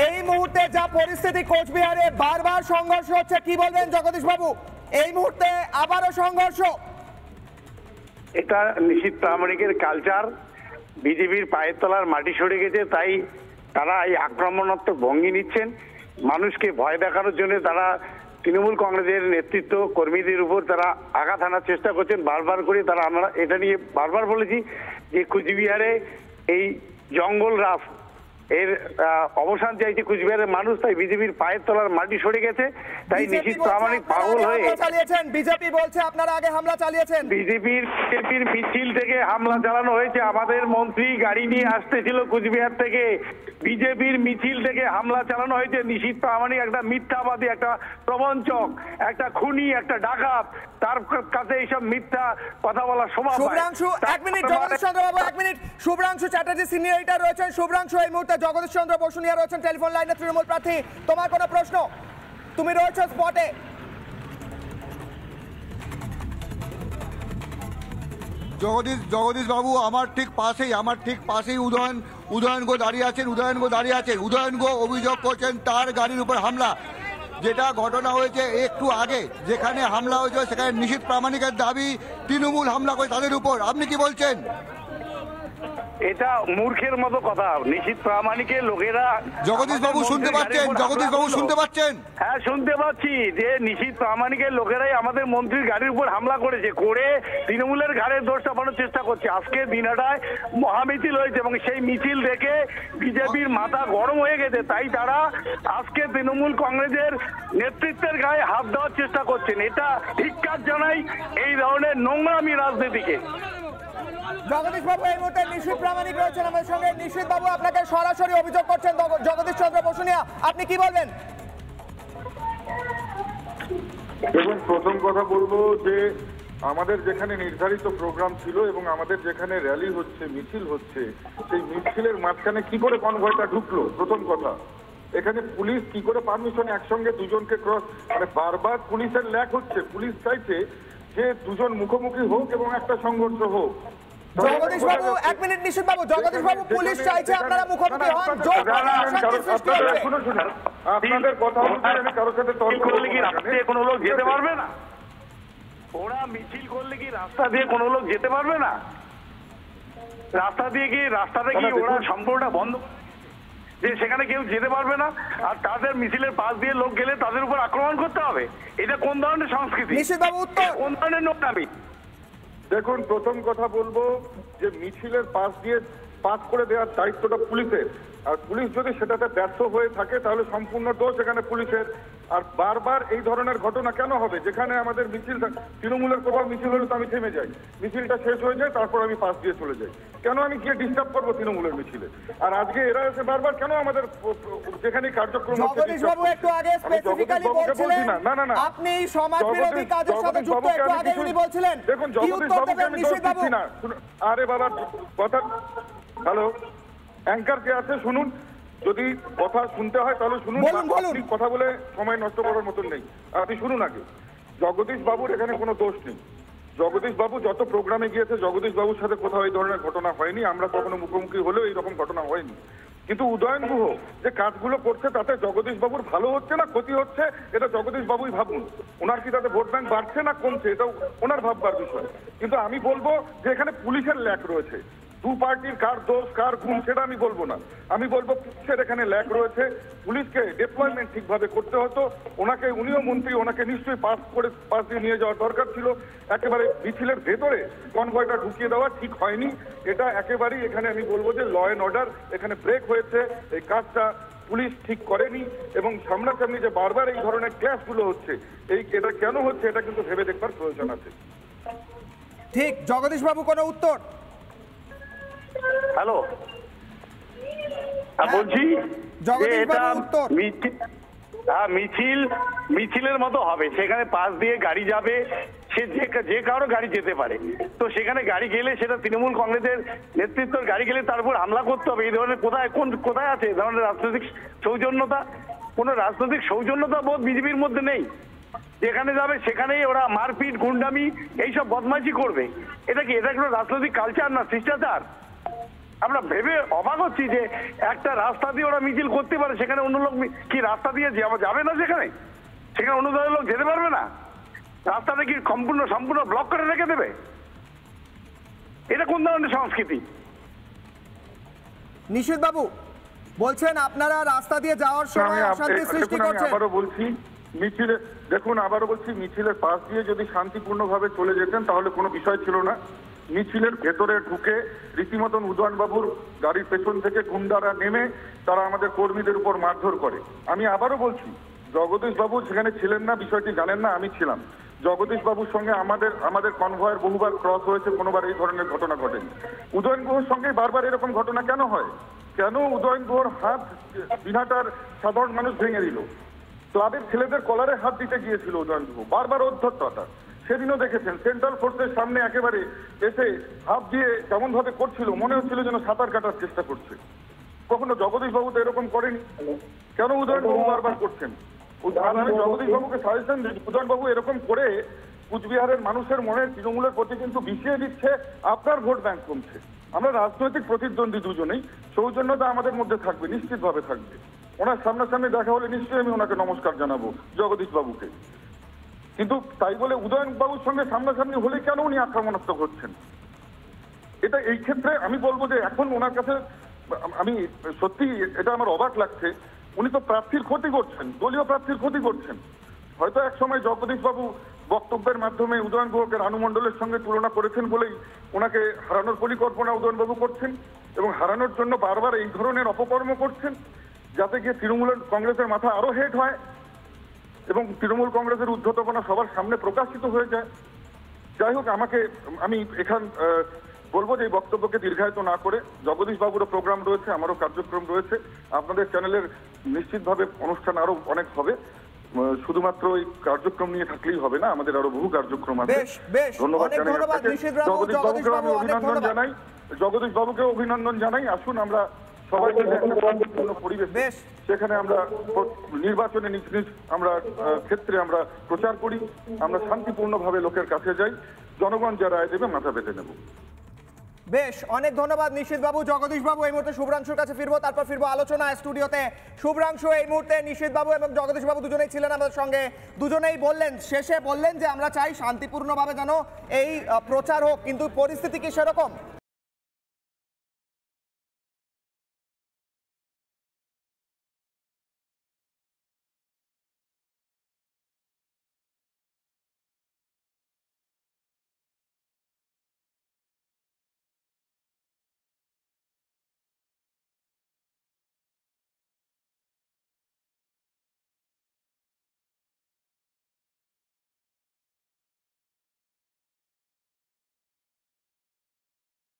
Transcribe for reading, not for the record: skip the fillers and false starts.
এই মুহূর্তে যা পরিস্থিতি কোচবিহারে বারবার সংঘর্ষ হচ্ছে, কি বলবেন জগদীশ বাবু? এই মুহূর্তে আবারও সংঘর্ষ। এটা নিশীথ প্রামাণিকের কালচার। বিজেপির পায়ের তলার মাটি সরে গেছে, তাই তারা এই আক্রমণাত্মক ভঙ্গি নিচ্ছেন। মানুষকে ভয় দেখানোর জন্য তারা তৃণমূল কংগ্রেসের নেতৃত্ব কর্মীদের উপর তারা আঘাত আনার চেষ্টা করছেন বারবার করে। আমরা এটা নিয়ে বারবার বলেছি যে কুচবিহারে এই জঙ্গল রাফ এর অবসান চাইছে কুচবিহারের মানুষ, তাই বিজেপির পায়ের তলার মাটি সরে গেছে। তাই নিশীথ প্রামাণিক পাগল হয়ে বিজেপি বলছে আপনারা আগে হামলা চালিয়েছেন। বিজেপির মিছিল থেকে হামলা চালানো হয়েছে। আমাদের মন্ত্রী গাড়ি নিয়ে আসতেছিল কুচবিহার থেকে, বিজেপির মিছিল থেকে হামলা চালানো হয়েছে। নিশীথ প্রামাণিক একটা মিথ্যাবাদী, একটা প্রবঞ্চক, একটা খুনি, একটা ডাকাত। তার কাছে এইসব মিথ্যা কথা বলার সময় পায়। শুভ্রাংশু, এক মিনিট জগদীশ চন্দ্র বাবু, এক minute. Subhrangshu Chatterjee senior editor রয়েছেন। শুভ্রাংশু, এই মুহূর্তে জগদীশ চন্দ্র বসুনিয়া রয়েছেন টেলিফোন লাইনে, তৃণমূল প্রার্থী। তোমার কোনো প্রশ্ন? তুমি রয়েছো স্পটে। জগদীশ বাবু, আমার ঠিক পাশেই উদয়ন গো দাঁড়িয়ে আছেন। উদয়ন গো অভিযোগ করছেন তার গাড়ির উপর হামলা। যেটা ঘটনা হয়েছে একটু আগে, যেখানে হামলা হয়েছে সেখানে নিশীথ প্রামাণিকের দাবি তৃণমূল হামলা করে তাদের উপর। আপনি কি বলছেন? এটা মূর্খের মতো কথা। নিশীথ প্রামাণিকের লোকেরা জগদীশ বাবু শুনতে পাচ্ছেন? হ্যাঁ, শুনতে পাচ্ছি যে নিশীথ প্রামাণিকের লোকেরাই আমাদের মন্ত্রীর গাড়ির উপর হামলা করে তৃণমূলের ঘাড়ে দোষ চাপানোর চেষ্টা করছে। আজকে দিনাটায় মহামিছিল হয়েছে এবং সেই মিছিল দেখে বিজেপির মাথা গরম হয়ে গেছে, তাই তারা আজকে তৃণমূল কংগ্রেসের নেতৃত্বের গায়ে হাত দেওয়ার চেষ্টা করছেন। এটা ধিক্কার জানাই এই ধরনের নোংরামি রাজনীতিকে। জগদীশ বাবু, এই মুহূর্তে নিশীথ প্রামাণিক রয়েছেন আমাদের সঙ্গে। নিশীথ বাবু, আপনাকে সরাসরি অভিযোগ করছেন জগদীশ চন্দ্র বসুনিয়া, আপনি কি বলবেন? এবং প্রথম কথা বলবো যে আমাদের যেখানে নির্ধারিত প্রোগ্রাম ছিল এবং আমাদের যেখানে র্যালি হচ্ছে, মিছিল হচ্ছে, সেই মিছিলের মাঝখানে কি করে কনভয়টা ঢুকলো? প্রথম কথা, এখানে পুলিশ কি করে পারমিশনে একসঙ্গে দুজনকে বারবার পুলিশের ল্যাক হচ্ছে। পুলিশ চাইছে যে দুজন মুখোমুখি হোক এবং একটা সংঘর্ষ হোক। জগদীশ বাবু, এক মিনিট। নিশীথ বাবু, জগদীশ বাবু, পুলিশ চাইছে আপনারা মুখোমুখি হন। আপনাদের কথা বলতে আমি কারোর সাথে তর্ক করলে কি রাস্তা দিয়ে কোনো লোক যেতে পারবে না? ওরা মিছিল করলে কি রাস্তা দিয়ে কোনো লোক যেতে পারবে না? রাস্তাটা কি ওরা সম্পূর্ণটা বন্ধ যে সেখানে কেউ যেতে পারবে না, আর তাদের মিছিলের পাশ দিয়ে লোক গেলে তাদের উপর আক্রমণ করতে হবে? এটা কোন ধরনের সংস্কৃতি? নিশীথ বাবু, উত্তর। কোন ধরনের নোংরামি? দেখুন, প্রথম কথা বলবো যে মিছিলের পাস করে দেওয়ার দায়িত্বটা পুলিশের, আর পুলিশ যদি সেটাতে ব্যর্থ হয়ে থাকে তাহলে সম্পূর্ণ দোষ এখানে পুলিশের। আর বারবার এই ধরনের ঘটনা কেন হবে? যেখানে আমাদের মিছিল, তৃণমূলের কোথাও মিছিল হলে তো আমি থেমে যাই, মিছিলটা শেষ হয়ে যায়, তারপর আমি পাশ দিয়ে চলে যাই। কেন আমি গিয়ে ডিস্টার্ব করবো তৃণমূলের মিছিলে? আর আজকে এরা এসে বারবার কেন আমাদের যেখানে কার্যক্রম জগদীশ বাবু, একটু আগে স্পেসিফিক্যালি বলছিলেন আপনি সমাজ বিরোধী কাজের সাথে যুক্ত, একটু আগে উনি বলছিলেন। দেখুন, জগদীশ বাবুকে আমি দোষ দিচ্ছি না। আরে বাবা, কথা, হ্যালো, অ্যাঙ্কার কে আছে শুনুন। যদি কথা শুনতে হয় তাহলে শুনুন, কথা বলে সময় নষ্ট করার মতন নেই। আপনি শুনুন আগে। জগদীশ বাবুর এখানে কোনো দোষ নেই। জগদীশ বাবু যত প্রোগ্রামে গিয়েছে, জগদীশ বাবুর সাথে কোথাও এই ধরনের ঘটনা হয়নি। আমরা কখনো মুখোমুখি হলেও এইরকম ঘটনা হয়নি। কিন্তু উদয়ন গুহ যে কাজগুলো করছে তাতে জগদীশ বাবুর ভালো হচ্ছে না ক্ষতি হচ্ছে, এটা জগদীশ বাবুই ভাবুন। ওনার কি তাতে ভোট ব্যাংক বাড়ছে না কমছে, এটা ওনার ভাববার বিষয়। কিন্তু আমি বলবো যে এখানে পুলিশের ল্যাক রয়েছে। দু পার্টির কার দোষ কার গুণ সেটা আমি বলবো না। আমি বলবো পুলিশের এখানে ল্যাক রয়েছে। পুলিশকে ডিপ্লয়মেন্ট ঠিকভাবে করতে হতো। উনিও মন্ত্রী, ওনাকে নিশ্চয়ই পাস দিয়ে নিয়ে যাওয়ার দরকার ছিল। একেবারে মিছিলের ভেতরে কনভয়টা ঢুকিয়ে দেওয়া ঠিক হয়নি। এটা একেবারেই এখানে আমি বলবো যে ল অ্যান্ড অর্ডার এখানে ব্রেক হয়েছে। এই কাজটা পুলিশ ঠিক করেনি এবং সামনাসামনি যে বারবার এই ধরনের ক্ল্যাশগুলো হচ্ছে, এটা কেন হচ্ছে এটা কিন্তু ভেবে দেখবার প্রয়োজন আছে। ঠিক। জগদীশ বাবু, কোনো উত্তর? হ্যালো, বলছি মিছিলের মতো হবে। সেখানে পাশ দিয়ে গাড়ি যাবে, সে যে কারো গাড়ি যেতে পারে। তো সেখানে গাড়ি গেলে সেটা তৃণমূল কংগ্রেসের নেতৃত্বের গাড়ি গেলে তার উপর হামলা করতে হবে। এই ধরনের কোথায় আছে এই ধরনের রাজনৈতিক সৌজন্যতা? কোনো রাজনৈতিক সৌজন্যতা বোধ বিজেপির মধ্যে নেই। যেখানে যাবে সেখানেই ওরা মারপিট, গুন্ডামি, এইসব বদমাইশি করবে। এটা কোনো রাজনৈতিক কালচার না শিষ্টাচার? আমরা ভেবে অবাক হচ্ছি যে একটা রাস্তা দিয়ে ওরা মিছিল করতে পারে, সেখানে অন্য লোক কি রাস্তা দিয়ে যাবে না, সেখানে অন্য দলের লোক যেতে পারবে না, রাস্তাটা কি সম্পূর্ণ ব্লক করে রেখে দেবে? এটা কোন ধরনের সংস্কৃতি? নিশীথ বাবু বলছেন আপনারা রাস্তা দিয়ে যাওয়ার সময় অশান্তি সৃষ্টি করছেন। আবারও বলছি মিছিলে দেখুন, আবারও বলছি মিছিলের পাশ দিয়ে যদি শান্তিপূর্ণভাবে চলে যেতেন তাহলে কোনো বিষয় ছিল না। মিছিলের ভেতরে ঢুকে রীতিমতন উদয়নবাবুর গাড়ির পেছন থেকে গুন্ডারা নেমে তারা আমাদের কর্মীদের উপর মারধর করে। আমি আবারও বলছি, জগদীশ বাবু সেখানে ছিলেন না, বিষয়টি জানেন না, আমি ছিলাম। জগদীশ বাবুর সঙ্গে আমাদের কনভয়ের বহুবার ক্রস হয়েছে, কোনোবার এই ধরনের ঘটনা ঘটেনি। উদয়ন গুহর সঙ্গে বারবার এরকম ঘটনা কেন হয়? কেন উদয়ন গুহর হাত দিনহাটার সাধারণ মানুষ ভেঙে দিল? ক্লাবের ছেলেদের কলারে হাত দিতে গিয়েছিল উদয়ন গুহ, বারবার অধ্যক্ষতা। সেদিনও দেখেছেন সেন্ট্রাল ফোর্সের সামনে একেবারে এসে হাত দিয়ে কেমন ভাবে করছিল, মনে হচ্ছিল যেন সাঁতার কাটার চেষ্টা করছে। কখনো জগদীশ বাবু তো এরকম করেনি, কেন উদয়ন বাবু বারবার করছেন? আমি জগদীশ বাবুকে সাজেশন দিই, উদয়ন বাবু এরকম করে কুচবিহারের মানুষের মনে তৃণমূলের প্রতি কিন্তু বিষিয়ে দিচ্ছে, আপনার ভোট ব্যাংক কমছে। আমরা রাজনৈতিক প্রতিদ্বন্দ্বী দুজনেই, সৌজন্যতা আমাদের মধ্যে থাকবে, নিশ্চিতভাবে থাকবে। ওনার সামনাসামনি দেখা হলে নিশ্চয়ই আমি ওনাকে নমস্কার জানাবো, জগদীশ বাবুকে। কিন্তু তাই বলে উদয়ন বাবুর সঙ্গে সামনাসামনি হলে কেন উনি আক্রমণাত্মক হচ্ছেন? এটা এই ক্ষেত্রে আমি বলবো যে এখন ওনার কাছে আমি সত্যি এটা আমার অবাক লাগছে। উনি তো প্রার্থীর ক্ষতি করছেন, দলীয় প্রার্থীর ক্ষতি করছেন। হয়তো এক সময় জগদীশ বাবু বক্তব্যের মাধ্যমে উদয়ন গুহকে রানু মণ্ডলের সঙ্গে তুলনা করেছেন বলেই ওনাকে হারানোর পরিকল্পনা উদয়ন বাবু করছেন, এবং হারানোর জন্য বারবার এই ধরনের অপকর্ম করছেন যাতে গিয়ে তৃণমূলের কংগ্রেসের মাথা আরো হেট হয় এবং তৃণমূল কংগ্রেসের উদ্ধতপনা সবার সামনে প্রকাশিত হয়ে যায়। যাই হোক, আমি বলবো যে এই বক্তব্যকে দীর্ঘায়িত না করে, জগদীশ বাবুরও প্রোগ্রাম রয়েছে, আমারও কার্যক্রম রয়েছে, আপনাদের চ্যানেলের নিশ্চিতভাবে অনুষ্ঠান আরো অনেক হবে। শুধুমাত্র এই কার্যক্রম নিয়ে থাকলেই হবে না, আমাদের আরো বহু কার্যক্রম আছে। ধন্যবাদ জানাই, জগদীশ বাবুকেও অভিনন্দন জানাই। আসুন আমরা সবাই মিলে একটা শান্তিপূর্ণ পরিবেশ, সেখানে আমরা নির্বাচনে নিজ নিজ আমরা ক্ষেত্রে আমরা প্রচার করি, আমরা শান্তিপূর্ণভাবে লোকের কাছে যাই, জনগণ যা রায় দেবে মাথা পেতে নেব। বেশ, অনেক ধন্যবাদ নিশীথ বাবু। জগদীশ বাবু, এই মুহূর্তে শুভ্রাংশুর কাছে ফিরবো, তারপর ফিরবো আলোচনায় স্টুডিওতে। শুভ্রাংশু, এই মুহূর্তে নিশীথ বাবু এবং জগদীশ বাবু দুজনেই ছিলেন আমাদের সঙ্গে। দুজনেই শেষে বললেন যে আমরা চাই শান্তিপূর্ণভাবে যেন এই প্রচার হোক, কিন্তু পরিস্থিতি কি সেরকম?